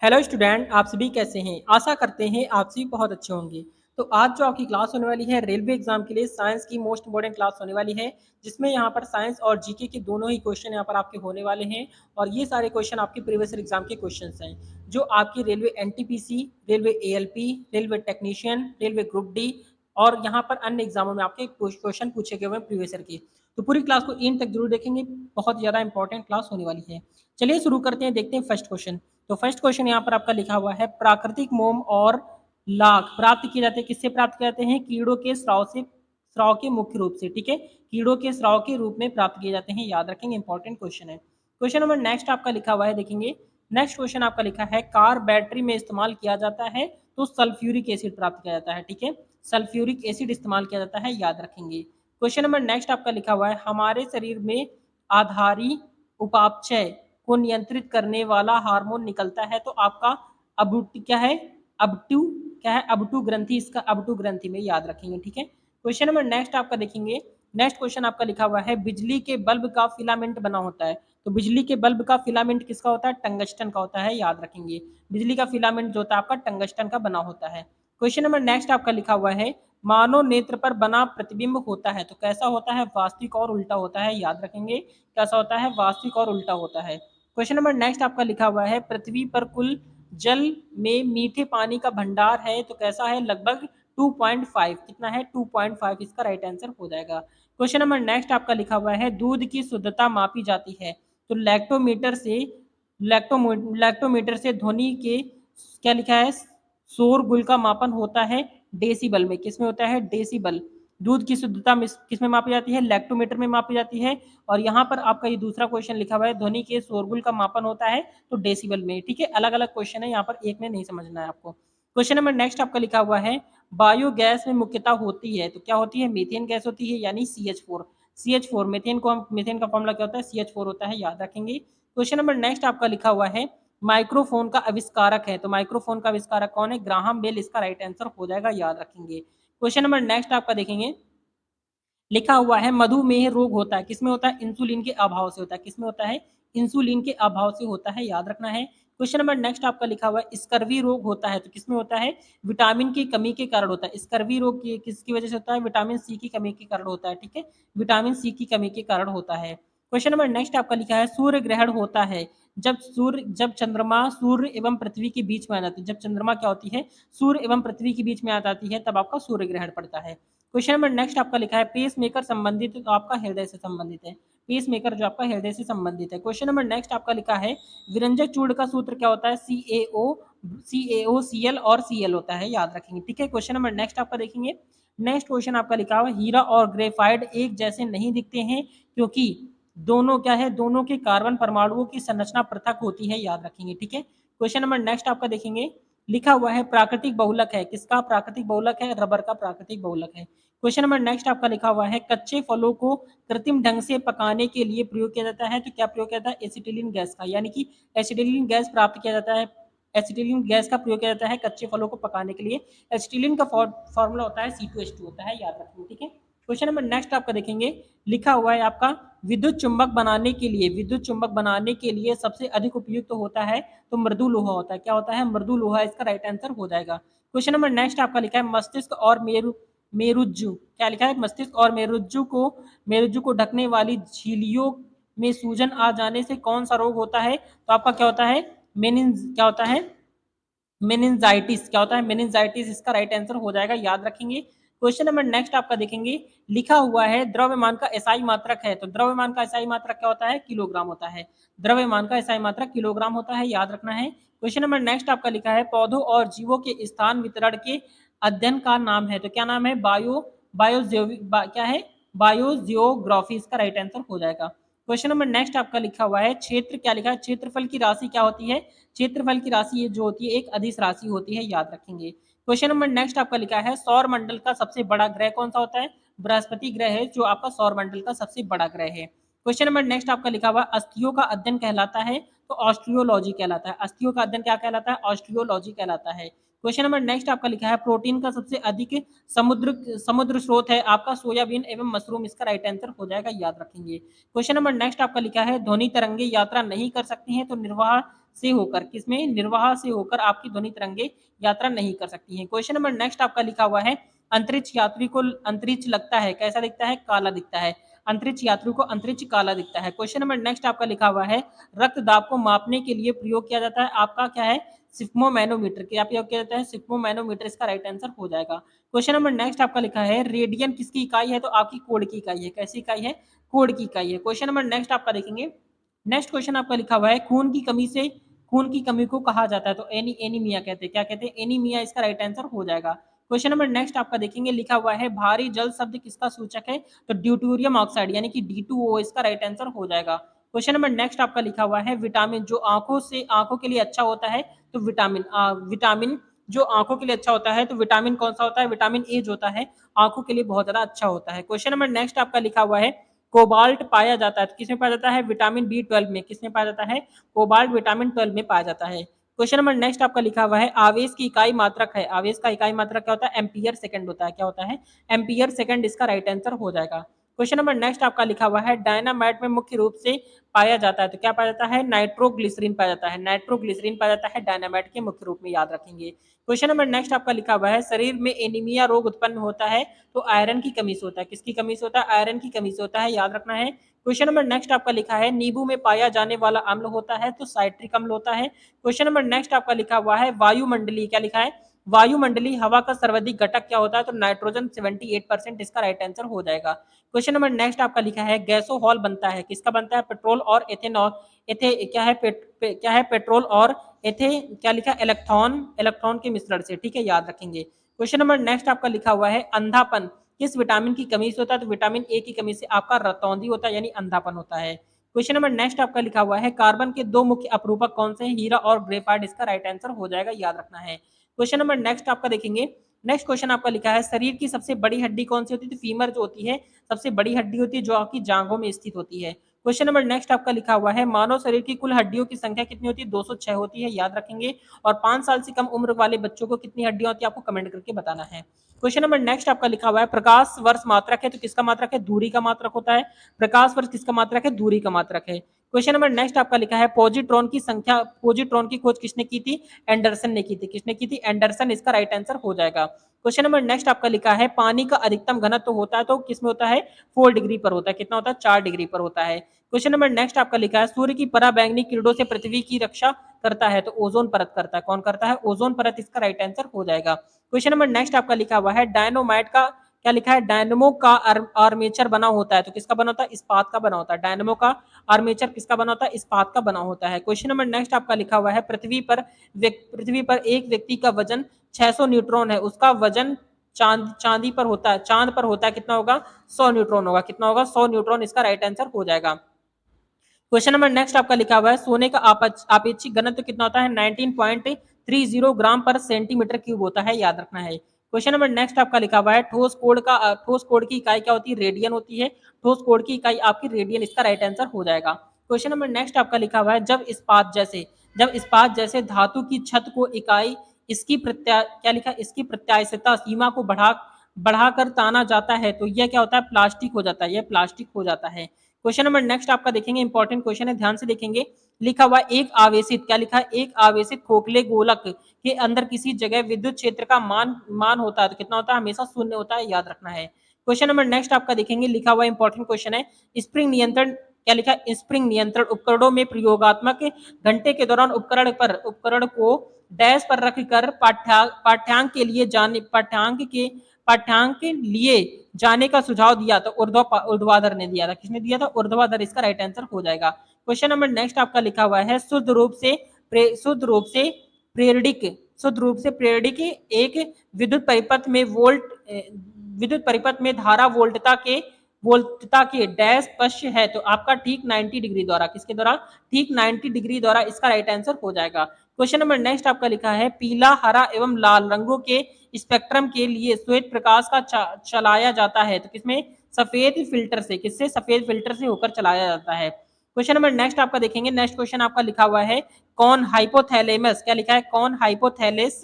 Hello student, आप सभी कैसे हैं? आशा करते हैं आप सभी बहुत अच्छे होंगे। तो आज जो आपकी क्लास होने वाली है रेलवे एग्जाम के लिए साइंस की मोस्ट इंपॉर्टेंट क्लास होने वाली है, जिसमें यहाँ पर साइंस और जीके के दोनों ही क्वेश्चन यहाँ पर आपके होने वाले हैं। और ये सारे क्वेश्चन आपके प्रीवियस एग्जाम के क्वेश्चन हैं, जो आपकी railway NTPC, railway ALP, railway technician, railway group D और यहाँ पर अन्य एग्जामों में आपके क्वेश्चन पूछे गए हुए हैं प्रीवियस ईयर के। तो पूरी क्लास को इन तक जरूर देखेंगे, बहुत ज़्यादा इंपॉर्टेंट क्लास होने वाली है। चलिए शुरू करते हैं, देखते हैं फर्स्ट क्वेश्चन। तो फर्स्ट क्वेश्चन यहाँ पर आपका लिखा हुआ है, प्राकृतिक मोम और लाख प्राप्त किए जाते हैं, किससे प्राप्त किए जाते हैं? कीड़ों के स्राव से, स्राव के मुख्य रूप से। ठीक है, कीड़ों के स्राव के रूप में प्राप्त किए जाते हैं, याद रखेंगे, इंपॉर्टेंट क्वेश्चन है। क्वेश्चन नंबर नेक्स्ट आपका लिखा हुआ है, देखेंगे। नेक्स्ट क्वेश्चन आपका लिखा है, कार बैटरी में इस्तेमाल किया जाता है तो सल्फ्यूरिक एसिड प्राप्त किया जाता है। ठीक है, सल्फ्यूरिक एसिड इस्तेमाल किया जाता है, याद रखेंगे। क्वेश्चन नंबर नेक्स्ट आपका लिखा हुआ है, हमारे शरीर में आधारी उपापचय को नियंत्रित करने वाला हार्मोन निकलता है, तो आपका अबुट क्या है? अबटू क्या है? अबटू ग्रंथि, इसका अबटू ग्रंथि में, याद रखेंगे। ठीक है, क्वेश्चन नंबर नेक्स्ट आपका देखेंगे। नेक्स्ट क्वेश्चन आपका लिखा हुआ है, बिजली के बल्ब का फिलामेंट बना होता है, तो बिजली के बल्ब का फिलामेंट किसका होता है? टंगस्टन का होता है, याद रखेंगे। बिजली का फिलामेंट जो होता है आपका टंगस्टन का बना होता है। क्वेश्चन नंबर नेक्स्ट आपका लिखा हुआ है, मानव नेत्र पर बना प्रतिबिंब होता है, तो कैसा होता है? वास्तविक और उल्टा होता है, याद रखेंगे। कैसा होता है? वास्तविक और उल्टा होता है। क्वेश्चन नंबर नेक्स्ट आपका लिखा हुआ है, पृथ्वी पर कुल जल में मीठे पानी का भंडार है, तो कैसा है? लगभग 2.5। कितना है? 2.5, इसका राइट आंसर हो जाएगा। क्वेश्चन नंबर नेक्स्ट आपका लिखा हुआ है, दूध की शुद्धता मापी जाती है, तो लैक्टोमीटर से ध्वनि के क्या लिखा है? शोरगुल का मापन होता है डेसिबल में। किसमें होता है? डेसिबल। दूध की शुद्धता किस में मापी जाती है? लैक्टोमीटर में मापी जाती है। और यहाँ पर आपका ये दूसरा क्वेश्चन लिखा हुआ है, ध्वनि के शोरगुल का मापन होता है तो डेसिबल में। ठीक है, अलग अलग क्वेश्चन है, यहाँ पर एक में नहीं समझना है आपको। क्वेश्चन नंबर नेक्स्ट आपका लिखा हुआ है, बायोगैस में मुख्यतः होती है, तो क्या होती है? मीथेन गैस होती है, यानी CH4। CH4 मीथेन को हम, मीथेन का फॉर्मूला क्या होता है? CH4 होता है, याद रखेंगे। क्वेश्चन नंबर नेक्स्ट आपका लिखा हुआ है, माइक्रोफोन का आविष्कारक है, तो माइक्रोफोन का आविष्कारक कौन है? ग्राहम बेल, इसका राइट आंसर हो जाएगा, याद रखेंगे। क्वेश्चन नंबर नेक्स्ट आपका देखेंगे, लिखा हुआ है, मधुमेह रोग होता है, किसमें होता है? इंसुलिन के अभाव से होता है। किसमें होता है? इंसुलिन के अभाव से होता है, याद रखना है। क्वेश्चन नंबर नेक्स्ट आपका लिखा हुआ है, स्कर्वी रोग होता है, तो किसमें होता है? विटामिन की कमी के कारण होता है। स्कर्वी रोग की किसकी वजह से होता है? विटामिन सी की कमी के कारण होता है। ठीक है, विटामिन सी की कमी के कारण होता है। क्वेश्चन नंबर नेक्स्ट आपका लिखा है, सूर्य ग्रहण होता है जब चंद्रमा सूर्य एवं पृथ्वी के बीच में आ जाती है। जब चंद्रमा क्या होती है? सूर्य एवं पृथ्वी के बीच में आ जाती है, तब आपका सूर्य ग्रहण पड़ता है। क्वेश्चन नंबर नेक्स्ट आपका लिखा है, पेस मेकर संबंधित है, तो आपका हृदय से संबंधित है। पेस मेकर जो आपका हृदय से संबंधित है। क्वेश्चन नंबर नेक्स्ट आपका लिखा है, विरंजक चूर्ण का सूत्र क्या होता है? CaO, Cl और Cl होता है, याद रखेंगे। ठीक है, क्वेश्चन नंबर नेक्स्ट आपका देखेंगे। नेक्स्ट क्वेश्चन आपका लिखा हुआ, हीरा और ग्रेफाइट एक जैसे नहीं दिखते हैं, क्योंकि दोनों क्या है? दोनों के कार्बन परमाणुओं की संरचना पृथक होती है, याद रखेंगे। ठीक है, क्वेश्चन नंबर नेक्स्ट आपका देखेंगे, लिखा हुआ है, प्राकृतिक बहुलक है, किसका प्राकृतिक बहुलक है? रबर का प्राकृतिक बहुलक है। क्वेश्चन नंबर नेक्स्ट आपका लिखा हुआ है, कच्चे फलों को कृत्रिम ढंग से पकाने के लिए प्रयोग किया जाता है, तो क्या प्रयोग किया जाता है? एसिटिलीन गैस का, यानी कि एसिटिलीन गैस प्राप्त किया जाता है। एसिटिलीन गैस का प्रयोग किया जाता है कच्चे फलों को पकाने के लिए। एसिटिलीन का फॉर्मूला होता है C2H2 होता है, याद रखेंगे। ठीक है, क्वेश्चन नंबर नेक्स्ट आपका देखेंगे, लिखा हुआ है आपका, विद्युत चुंबक बनाने के लिए सबसे अधिक उपयुक्त होता है, तो मृदु लोहा होता है। क्या होता है? मृदु लोहा, इसका राइट आंसर हो जाएगा। क्वेश्चन नंबर नेक्स्ट आपका लिखा है, मस्तिष्क और मेरुज्जु, क्या लिखा है? मस्तिष्क और मेरुज्जु को ढकने वाली झिल्लियों में सूजन आ जाने से कौन सा रोग होता है? तो आपका क्या होता है? क्या होता है? मेनिंजाइटिस। क्या होता है? मेनिंजाइटिस, इसका राइट आंसर हो जाएगा, याद रखेंगे। क्वेश्चन नंबर नेक्स्ट आपका देखेंगे, लिखा हुआ है, द्रव्यमान का एसआई मात्रक है, तो द्रव्यमान का एसआई मात्रक क्या होता है? किलोग्राम होता है। द्रव्यमान का एसआई मात्रक किलोग्राम होता है, याद रखना है। क्वेश्चन नंबर नेक्स्ट आपका लिखा है, पौधों और जीवों के स्थान वितरण के अध्ययन का नाम है, तो क्या नाम है? क्या है? बायोजियोग्राफी, इसका राइट आंसर हो जाएगा। क्वेश्चन नंबर नेक्स्ट आपका लिखा हुआ है, क्षेत्र, क्या लिखा है? क्षेत्रफल की राशि क्या होती है? क्षेत्रफल की राशि ये जो होती है एक अदिश राशि होती है, याद रखेंगे। क्वेश्चन नंबर नेक्स्ट आपका लिखा है, सौर मंडल का सबसे बड़ा ग्रह कौन सा होता है? बृहस्पति ग्रह है, जो आपका सौर मंडल का सबसे बड़ा ग्रह है। क्वेश्चन नंबर नेक्स्ट आपका लिखा हुआ, अस्थियों का अध्ययन कहलाता है, तो ऑस्ट्रियोलॉजी कहलाता है। अस्थियों का अध्ययन क्या कहलाता है? ऑस्ट्रियोलॉजी कहलाता है। क्वेश्चन नंबर नेक्स्ट आपका लिखा है, प्रोटीन का सबसे अधिक समुद्र समुद्र स्रोत है आपका सोयाबीन एवं मशरूम, इसका राइट आंसर हो जाएगा, याद रखेंगे। क्वेश्चन नंबर नेक्स्ट आपका लिखा है, ध्वनि तरंगे यात्रा नहीं कर सकती हैं, तो निर्वाह से होकर, किसमें, निर्वाह से होकर आपकी ध्वनि तरंगे यात्रा नहीं कर सकती हैं। क्वेश्चन नंबर नेक्स्ट आपका लिखा हुआ है, अंतरिक्ष यात्री को अंतरिक्ष लगता है, कैसा दिखता है, काला दिखता है। अंतरिक्ष यात्री को अंतरिक्ष काला दिखता है। क्वेश्चन नंबर नेक्स्ट आपका लिखा हुआ है, रक्तदाब को मापने के लिए प्रयोग किया जाता है, आपका क्या है, सिग्मोमैनोमीटर। क्या प्रयोग किया जाता है, सिग्मोमैनोमीटर, इसका राइट आंसर हो जाएगा। क्वेश्चन नंबर नेक्स्ट आपका लिखा है, रेडियन किसकी इकाई है, तो आपकी कोड की इकाई है, कैसी इकाई है, कोड की इकाई है। क्वेश्चन नंबर नेक्स्ट आपका देखेंगे, नेक्स्ट क्वेश्चन आपका लिखा हुआ है, खून की कमी से, खून की कमी को कहा जाता है, तो एनीमिया कहते हैं, क्या कहते हैं, एनीमिया, इसका राइट आंसर हो जाएगा। क्वेश्चन नंबर नेक्स्ट आपका देखेंगे, लिखा हुआ है, भारी जल शब्द किसका सूचक है, तो ड्यूटूरियम ऑक्साइड यानी कि D2O, इसका राइट आंसर हो जाएगा। क्वेश्चन नंबर नेक्स्ट आपका लिखा हुआ है, विटामिन जो आंखों के लिए अच्छा होता है, तो विटामिन जो आंखों के लिए अच्छा होता है, तो विटामिन कौन सा होता है, विटामिन ए जो होता है आंखों के लिए बहुत ज्यादा अच्छा होता है। क्वेश्चन नंबर नेक्स्ट आपका लिखा हुआ है, कोबाल्ट पाया जाता है, तो किसमें पाया जाता है, विटामिन B12 में, किसमें पाया जाता है, कोबाल्ट विटामिन 12 में पाया जाता है। क्वेश्चन नंबर नेक्स्ट आपका लिखा हुआ है, आवेश की इकाई मात्रक है, आवेश का इकाई मात्रक क्या होता है, एम्पियर सेकंड होता है, क्या होता है, एम्पियर सेकंड, इसका राइट आंसर हो जाएगा। क्वेश्चन नंबर नेक्स्ट आपका लिखा हुआ है, डायनामाइट में मुख्य रूप से पाया जाता है, तो क्या पाया जाता है, नाइट्रोग्लिसरीन पाया जाता है, नाइट्रोग्लिसरीन पाया जाता है डायनामाइट के मुख्य रूप में, याद रखेंगे। क्वेश्चन नंबर नेक्स्ट आपका लिखा हुआ है, शरीर में एनीमिया रोग उत्पन्न होता है, तो आयरन की कमी से होता है, किसकी कमी से होता है, आयरन की कमी से होता है, याद रखना है। क्वेश्चन नंबर नेक्स्ट आपका लिखा है, नींबू में पाया जाने वाला अम्ल होता है, तो साइट्रिक अम्ल होता है। क्वेश्चन नंबर नेक्स्ट आपका लिखा हुआ है, वायुमंडली, क्या लिखा है, वायुमंडली हवा का सर्वाधिक घटक क्या होता है, तो नाइट्रोजन 78%, इसका राइट आंसर हो जाएगा। क्वेश्चन नंबर नेक्स्ट आपका लिखा है, गैसोहॉल बनता है, किसका बनता है, पेट्रोल और एथेनॉल, क्या है, क्या है, पेट्रोल और क्या लिखा है, इलेक्ट्रॉन के मिश्रण से, ठीक है, याद रखेंगे। क्वेश्चन नंबर नेक्स्ट आपका लिखा हुआ है, अंधापन किस विटामिन की कमी से होता है, तो विटामिन ए की कमी से आपका रतौंधी होता है, यानी अंधापन होता है। क्वेश्चन नंबर नेक्स्ट आपका लिखा हुआ है, कार्बन के दो मुख्य अपरूपक कौन से हैं, हीरा और ग्रेफाइट, इसका राइट आंसर हो जाएगा, याद रखना है। क्वेश्चन नंबर नेक्स्ट आपका देखेंगे, नेक्स्ट क्वेश्चन आपका लिखा है, शरीर की सबसे बड़ी हड्डी कौन सी होती है, तो फीमर जो होती है सबसे बड़ी हड्डी होती है, जो आपकी जांघों में स्थित होती है। क्वेश्चन नंबर नेक्स्ट आपका लिखा हुआ है, मानव शरीर की कुल हड्डियों की संख्या कितनी होती है, 206 होती है, याद रखेंगे। और 5 साल से कम उम्र वाले बच्चों को कितनी हड्डियां होती है, आपको कमेंट करके बताना है। क्वेश्चन नंबर नेक्स्ट आपका लिखा हुआ है, प्रकाश वर्ष मात्रक है, तो किसका मात्रक है, दूरी का मात्रक होता है, प्रकाश वर्ष किसका मात्रक है, दूरी का मात्रक है। क्वेश्चन नंबर नेक्स्ट आपका लिखा है, पॉजिट्रॉन की खोज किसने की थी, एंडरसन ने की थी, किसने की थी, एंडरसन, इसका राइट आंसर हो जाएगा। क्वेश्चन नंबर नेक्स्ट आपका लिखा है, पानी का अधिकतम घनत्व होता है, तो किसमें होता है, 4 डिग्री पर होता है, कितना होता है, 4 डिग्री पर होता है। क्वेश्चन नंबर नेक्स्ट आपका लिखा है, सूर्य की पराबैंगनी किरणों से पृथ्वी की रक्षा करता है, तो ओजोन परत करता है, कौन करता है, ओजोन परत, इसका राइट आंसर हो जाएगा। क्वेश्चन नंबर नेक्स्ट आपका लिखा हुआ है, डायनोमाइट का क्या लिखा है, डायनमो का आर्मेचर बना होता है, तो किसका बना होता है, इस्पात का बना होता है, डायनमो का आर्मेचर किसका बना होता है, इस्पात का बना होता है। क्वेश्चन नंबर नेक्स्ट आपका लिखा हुआ है, पृथ्वी पर एक व्यक्ति का वजन 600 न्यूट्रॉन है, उसका वजन चांदी पर होता है, चांद पर होता है, कितना होगा, 100 न्यूट्रॉन होगा, कितना होगा, 100 न्यूट्रॉन, इसका राइट आंसर हो जाएगा। क्वेश्चन नंबर नेक्स्ट आपका लिखा हुआ है, सोने का आपेक्षिक घनत्व कितना होता है, 19.30 ग्राम पर सेंटीमीटर क्यूब होता है, याद रखना है। क्वेश्चन नंबर नेक्स्ट आपका लिखा हुआ है, ठोस कोण की इकाई क्या होती है, रेडियन होती है, ठोस कोण की इकाई आपकी रेडियन, इसका राइट आंसर हो जाएगा। क्वेश्चन नंबर नेक्स्ट आपका लिखा हुआ है, जब इस्पात जैसे धातु की छत को इकाई क्या लिखा है, इसकी प्रत्यास्थता सीमा को बढ़ाकर ताना जाता है, तो यह क्या होता है, प्लास्टिक हो जाता है, यह प्लास्टिक हो जाता है। क्वेश्चन नंबर नेक्स्ट आपका देखेंगे, इंपॉर्टेंट क्वेश्चन है, ध्यान से देखेंगे। लिखा हुआ एक आवेशित, क्या लिखा है, एक आवेशित खोखले गोलक के अंदर किसी जगह विद्युत क्षेत्र का मान होता है, तो कितना होता है, हमेशा शून्य होता है, याद रखना है। क्वेश्चन नंबर नेक्स्ट आपका देखेंगे, लिखा हुआ इंपॉर्टेंट क्वेश्चन है, स्प्रिंग नियंत्रण, क्या लिखा है, स्प्रिंग नियंत्रण उपकरणों में प्रयोगात्मक घंटे के दौरान उपकरण को डैश पर रखकर पाठ्यांक के लिए जाने का सुझाव दिया, तो ऊर्ध्वाधर ने दिया था, किसने दिया था, ऊर्ध्वाधर, इसका राइट आंसर हो जाएगा। क्वेश्चन नंबर नेक्स्ट आपका लिखा हुआ है, शुद्ध रूप से प्रेरिक एक विद्युत परिपथ में धारा वोल्टता के डैश पश्य है, तो आपका ठीक 90 डिग्री द्वारा, किसके द्वारा, ठीक 90 डिग्री द्वारा, इसका राइट आंसर हो जाएगा। क्वेश्चन नंबर नेक्स्ट आपका लिखा है, पीला, हरा एवं लाल रंगों के स्पेक्ट्रम के लिए श्वेत प्रकाश का चलाया जाता है, तो किसमें, सफेद फिल्टर से, किससे, सफेद फिल्टर से होकर चलाया जाता है। क्वेश्चन नंबर नेक्स्ट आपका देखेंगे, नेक्स्ट क्वेश्चन आपका लिखा हुआ है, कौन हाइपोथैलेमस, क्या लिखा है, कौन हाइपोथैलेस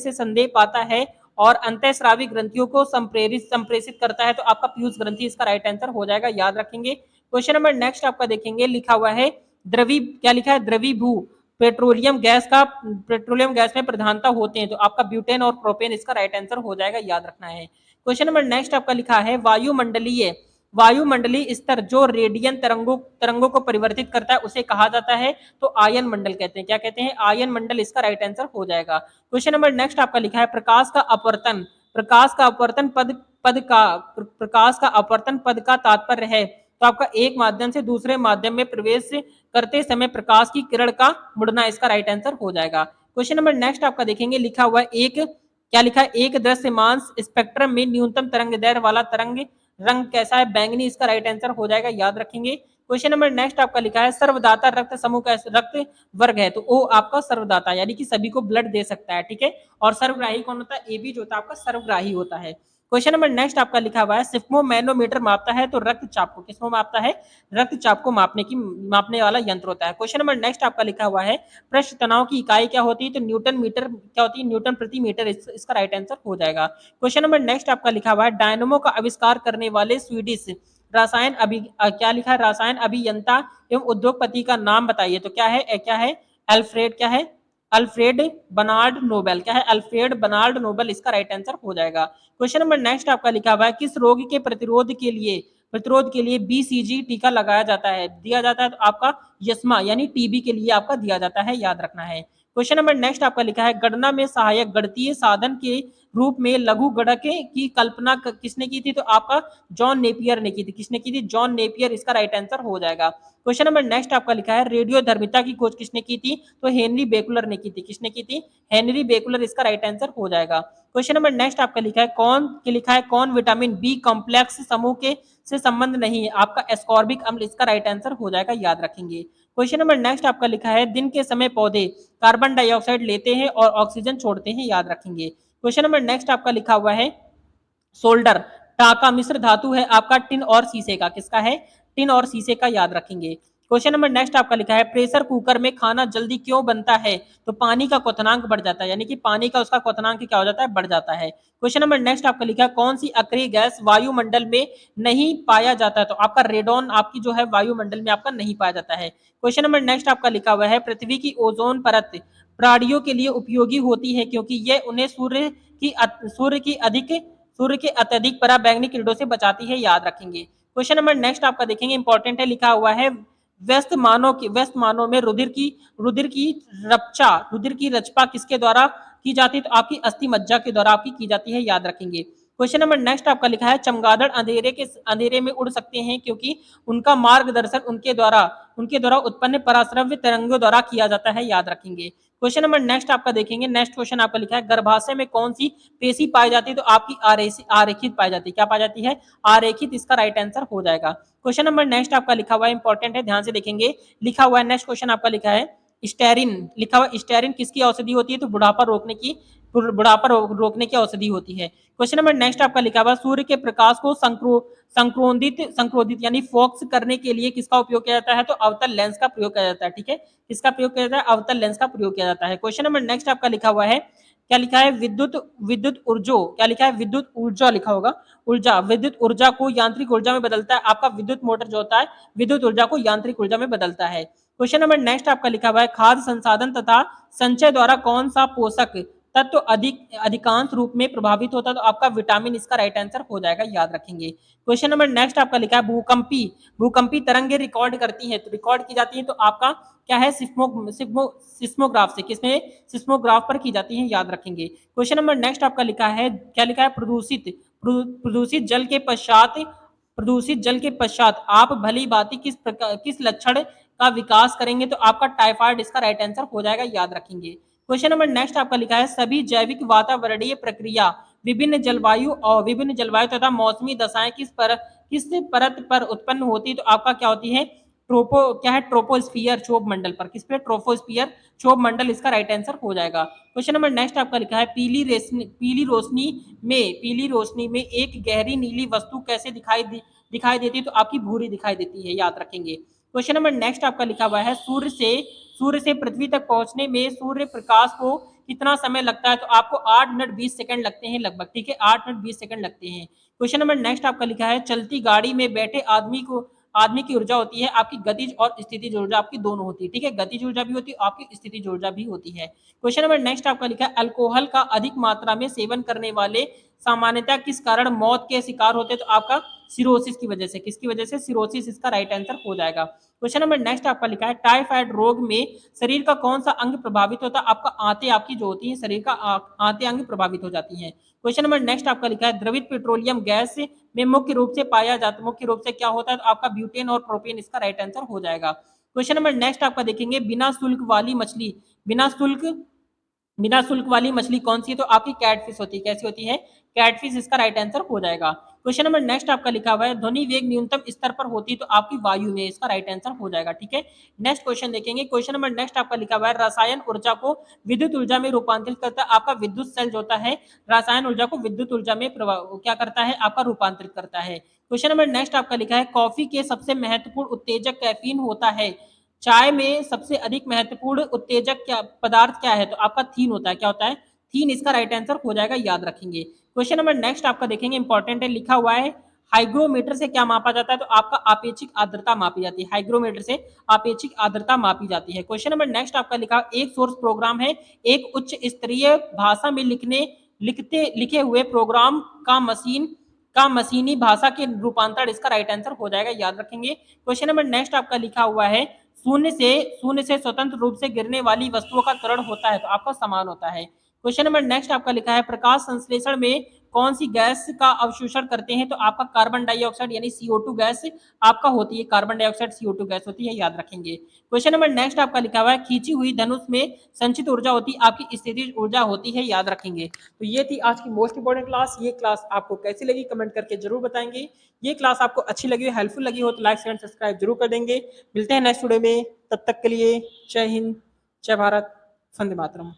से संदेह पाता है और अंतःस्रावी ग्रंथियों को संप्रेषित करता है, तो आपका पीयूष ग्रंथि, इसका राइट आंसर हो जाएगा, याद रखेंगे। क्वेश्चन नंबर नेक्स्ट आपका देखेंगे, लिखा हुआ है, क्या लिखा है, द्रवीभू पेट्रोलियम गैस में प्रधानता होते हैं, तो आपका ब्यूटेन और प्रोपेन इसका राइट आंसर हो जाएगा, याद रखना है। क्वेश्चन नंबर नेक्स्ट आपका लिखा है वायुमंडलीय स्तर जो रेडियन तरंगों को परिवर्तित करता है उसे कहा जाता है, तो आयन मंडल कहते हैं। क्या कहते हैं, आयन मंडल इसका राइट आंसर हो जाएगा। क्वेश्चन नंबर नेक्स्ट आपका लिखा है प्रकाश का अपवर्तन पद का तात्पर्य है, तो आपका एक माध्यम से दूसरे माध्यम में प्रवेश करते समय प्रकाश की किरण का मुड़ना इसका राइट आंसर हो जाएगा। क्वेश्चन नंबर नेक्स्ट आपका देखेंगे, लिखा हुआ एक क्या लिखा है, एक दृश्यमान स्पेक्ट्रम में न्यूनतम तरंग दैर्ध्य वाला तरंग रंग कैसा है, बैंगनी इसका राइट आंसर हो जाएगा, याद रखेंगे। क्वेश्चन नंबर नेक्स्ट आपका लिखा है सर्वदाता रक्त समूह का रक्त वर्ग है, तो ओ आपका सर्वदाता यानी कि सभी को ब्लड दे सकता है, ठीक है। और सर्वग्राही कौन होता है, ए बी जो होता है आपका सर्वग्राही होता है। क्वेश्चन नंबर नेक्स्ट आपका लिखा हुआ है सिफ्मो मैनोमीटर मापता है, तो रक्तचाप को किसको मापता है, रक्तचाप को मापने वाला यंत्र होता है। क्वेश्चन नंबर नेक्स्ट आपका लिखा हुआ है पृष्ठ तनाव की इकाई क्या होती है, तो न्यूटन मीटर क्या होती है, न्यूटन प्रति मीटर, इसका राइट आंसर हो जाएगा। क्वेश्चन नंबर नेक्स्ट आपका लिखा हुआ है डायनमो का आविष्कार करने वाले स्वीडिश क्या लिखा है, रसायन अभियंता एवं उद्योगपति का नाम बताइए, तो क्या है अल्फ्रेड बर्नार्ड नोबेल, क्या है, अल्फ्रेड बर्नार्ड नोबेल इसका राइट आंसर हो जाएगा। क्वेश्चन नंबर नेक्स्ट आपका लिखा हुआ है किस रोग के प्रतिरोध के लिए बीसीजी टीका लगाया जाता है, दिया जाता है, तो आपका यस्मा यानी टीबी के लिए आपका दिया जाता है, याद रखना है। क्वेश्चन नंबर नेक्स्ट आपका लिखा है गणना में सहायक गणितीय साधन के रूप में लघु गणक की कल्पना किसने की थी, तो आपका जॉन नेपियर ने की थी, किसने की थी, जॉन नेपियर इसका राइट आंसर हो जाएगा। क्वेश्चन नंबर नेक्स्ट आपका लिखा है रेडियोधर्मिता की खोज किसने की थी, तो हेनरी बेकुलर ने की थी, किसने की थी, हेनरी बेकुलर इसका राइट आंसर हो जाएगा। क्वेश्चन नंबर नेक्स्ट आपका लिखा है कौन विटामिन बी कॉम्प्लेक्स समूह के से संबंध नहीं है, आपका एस्कॉर्बिक अम्ल इसका राइट आंसर हो जाएगा, याद रखेंगे। क्वेश्चन नंबर नेक्स्ट आपका लिखा है दिन के समय पौधे कार्बन डाइऑक्साइड लेते हैं और ऑक्सीजन छोड़ते हैं, याद रखेंगे। क्वेश्चन नंबर नेक्स्ट आपका लिखा हुआ है सोल्डर टाका मिश्र धातु है आपका टिन और शीशे का, किसका है, टिन और शीशे का, याद रखेंगे। क्वेश्चन नंबर नेक्स्ट आपका लिखा है प्रेशर कुकर में खाना जल्दी क्यों बनता है, तो पानी का क्वथनांक बढ़ जाता है, यानी कि पानी का उसका क्वथनांक क्या हो जाता है, बढ़ जाता है। क्वेश्चन नंबर नेक्स्ट आपका लिखा है कौन सी अक्रिय गैस वायुमंडल में नहीं पाया जाता है, तो आपका रेडॉन आपकी जो है वायुमंडल में आपका नहीं पाया जाता है। क्वेश्चन नंबर नेक्स्ट आपका लिखा हुआ है पृथ्वी की ओजोन परत प्राणियों के लिए उपयोगी होती है क्योंकि यह उन्हें सूर्य के अत्यधिक पराबैंगनी किरणों से बचाती है, याद रखेंगे। क्वेश्चन नंबर नेक्स्ट आपका देखेंगे इंपॉर्टेंट है, लिखा हुआ है व्यस्त मानों में रुधिर की रचना किसके द्वारा की जाती है, तो आपकी अस्थि मज्जा के द्वारा आपकी की जाती है, याद रखेंगे। क्वेश्चन नंबर नेक्स्ट आपका लिखा है चमगादड़ अंधेरे में उड़ सकते हैं क्योंकि उनका मार्गदर्शन उनके द्वारा उत्पन्न पराश्रव्य तरंगों द्वारा किया जाता है, याद रखेंगे। क्वेश्चन नंबर नेक्स्ट आपका देखेंगे, नेक्स्ट क्वेश्चन आपका लिखा है गर्भाशय में कौन सी पेशी पाई जाती है, तो आपकी आरेखित पाई जाती है, क्या पाई जाती है, आरेखित, इसका राइट आंसर हो जाएगा। क्वेश्चन नंबर नेक्स्ट आपका लिखा हुआ है इंपॉर्टेंट है, ध्यान से देखेंगे, लिखा हुआ है नेक्स्ट क्वेश्चन आपका लिखा है स्टेरिन, लिखा हुआ स्टेरिन किसकी औषधि होती है, तो बुढ़ापा रोकने की औषधि होती है। क्वेश्चन नंबर नेक्स्ट आपका लिखा हुआ सूर्य के प्रकाश को संक्रोधित यानी फोकस करने के लिए किसका उपयोग किया जाता है, तो अवतल लेंस का प्रयोग किया जाता है, ठीक है, किसका प्रयोग किया जाता है, अवतल लेंस का प्रयोग किया जाता है। क्वेश्चन नंबर नेक्स्ट आपका लिखा हुआ है क्या लिखा है विद्युत ऊर्जो, क्या लिखा है विद्युत ऊर्जा लिखा होगा, विद्युत ऊर्जा को यांत्रिक ऊर्जा में बदलता है, आपका विद्युत मोटर जो होता है विद्युत ऊर्जा को यांत्रिक ऊर्जा में बदलता है। क्वेश्चन नंबर नेक्स्ट आपका लिखा हुआ है खाद्य संसाधन तथा संचय द्वारा कौन सा पोषक तत्व अधिकांश रूप में प्रभावित होता है, तो आपका विटामिन इसका राइट आंसर हो जाएगा, याद रखेंगे। क्वेश्चन नंबर नेक्स्ट आपका लिखा है भूकंपी तरंगे रिकॉर्ड करती हैं, तो रिकॉर्ड की जाती है, तो आपका क्या है सिस्मोग्राफ से, किसमें, सिस्मोग्राफ पर की जाती है, याद रखेंगे। क्वेश्चन नंबर नेक्स्ट आपका लिखा है क्या लिखा है प्रदूषित जल के पश्चात आप भली भांति किस लक्षण का विकास करेंगे, तो आपका टाइफाइड इसका राइट आंसर हो जाएगा, याद रखेंगे। क्वेश्चन नंबर नेक्स्ट आपका लिखा है सभी जैविक वातावरणीय प्रक्रिया विभिन्न जलवायु तथा मौसमी दशाएं किस परत पर उत्पन्न होती है, तो आपका क्या होती है ट्रोपोस्फियर क्षोभ मंडल पर, किस पे, ट्रोपोस्फियर क्षोभ मंडल इसका राइट आंसर हो जाएगा। क्वेश्चन नंबर नेक्स्ट आपका लिखा है पीली रोशनी में एक गहरी नीली वस्तु कैसे दिखाई देती है, तो आपकी भूरी दिखाई देती है, याद रखेंगे। क्वेश्चन नंबर नेक्स्ट आपका लिखा हुआ है सूर्य से पृथ्वी तक पहुंचने में सूर्य प्रकाश को कितना समय लगता है, तो आपको 8 मिनट 20 सेकंड लगते हैं लगभग, ठीक है, 8 मिनट 20 सेकंड लगते हैं। क्वेश्चन नंबर नेक्स्ट आपका लिखा है चलती गाड़ी में बैठे आदमी की ऊर्जा होती है, आपकी गतिज और स्थितिज ऊर्जा आपकी दोनों होती है, ठीक है, गतिज ऊर्जा भी होती है, आपकी स्थितिज ऊर्जा भी होती है। क्वेश्चन नंबर नेक्स्ट आपका लिखा है अल्कोहल का अधिक मात्रा में सेवन करने वाले सामान्यतः किस कारण मौत के शिकार होते हैं, तो आपका सिरोसिस की वजह से, किसकी वजह से, सिरोसिस इसका राइट आंसर हो जाएगा। क्वेश्चन नंबर नेक्स्ट आपका लिखा है टाइफाइड रोग में शरीर का कौन सा अंग प्रभावित होता है, आपका आंतें आपकी जो होती है शरीर का आंतें अंग प्रभावित हो जाती हैं। क्वेश्चन नंबर नेक्स्ट आपका लिखा है द्रवित पेट्रोलियम गैस में मुख्य रूप से पाया जाता, मुख्य रूप से क्या होता है, तो आपका ब्यूटेन और प्रोपेन इसका राइट आंसर हो जाएगा। क्वेश्चन नंबर नेक्स्ट आपका देखेंगे बिना शुल्क वाली मछली, बिना शुल्क वाली मछली कौन सी है, तो आपकी कैटफिश होती है, कैसी होती है, कैटफिश इसका राइट आंसर हो जाएगा। क्वेश्चन नंबर नेक्स्ट आपका लिखा हुआ है ध्वनि वेग न्यूनतम स्तर पर होती है, तो आपकी वायु में, इसका राइट आंसर हो जाएगा, ठीक है। नेक्स्ट क्वेश्चन देखेंगे, क्वेश्चन नंबर नेक्स्ट आपका लिखा हुआ है रसायन ऊर्जा को विद्युत ऊर्जा में रूपांतरित करता है, आपका विद्युत सेल जो होता है रसायन ऊर्जा को विद्युत ऊर्जा में क्या करता है, आपका रूपांतरित करता है। क्वेश्चन नंबर नेक्स्ट आपका लिखा है कॉफी के सबसे महत्वपूर्ण उत्तेजक कैफीन होता है, चाय में सबसे अधिक महत्वपूर्ण उत्तेजक क्या पदार्थ क्या है, तो आपका थीन होता है, क्या होता है, थीन इसका राइट आंसर हो जाएगा, याद रखेंगे। क्वेश्चन नंबर नेक्स्ट आपका देखेंगे इंपॉर्टेंट है, लिखा हुआ है हाइग्रोमीटर से क्या मापा जाता है, तो आपका आपेक्षिक आर्द्रता मापी जाती है, हाइग्रोमीटर से आपेक्षिक आर्द्रता मापी जाती है। क्वेश्चन नंबर नेक्स्ट आपका लिखा एक सोर्स प्रोग्राम है, एक उच्च स्तरीय भाषा में लिखे हुए प्रोग्राम का मशीनी भाषा के रूपांतरण, इसका राइट आंसर हो जाएगा, याद रखेंगे। क्वेश्चन नंबर नेक्स्ट आपका लिखा हुआ है शून्य से स्वतंत्र रूप से गिरने वाली वस्तुओं का त्वरण होता है, तो आपका समान होता है। क्वेश्चन नंबर नेक्स्ट आपका लिखा है प्रकाश संश्लेषण में कौन सी गैस का अवशोषण करते हैं, तो आपका कार्बन डाइऑक्साइड यानी CO2 गैस आपका होती है, कार्बन डाइऑक्साइड CO2 गैस होती है, याद रखेंगे। क्वेश्चन नंबर नेक्स्ट आपका लिखा हुआ है खींची हुई धनुष में संचित ऊर्जा होती है, आपकी स्थितिज ऊर्जा होती है, याद रखेंगे। तो ये थी आज की मोस्ट इंपॉर्टेंट क्लास। ये क्लास आपको कैसी लगी कमेंट करके जरूर बताएंगे। ये क्लास आपको अच्छी लगी हो, हेल्पफुल लगी हो, तो लाइक शेयर सब्सक्राइब जरूर कर देंगे। मिलते हैं नेक्स्ट वीडियो में, तब तक के लिए जय हिंद, जय भारत, वंदे मातरम।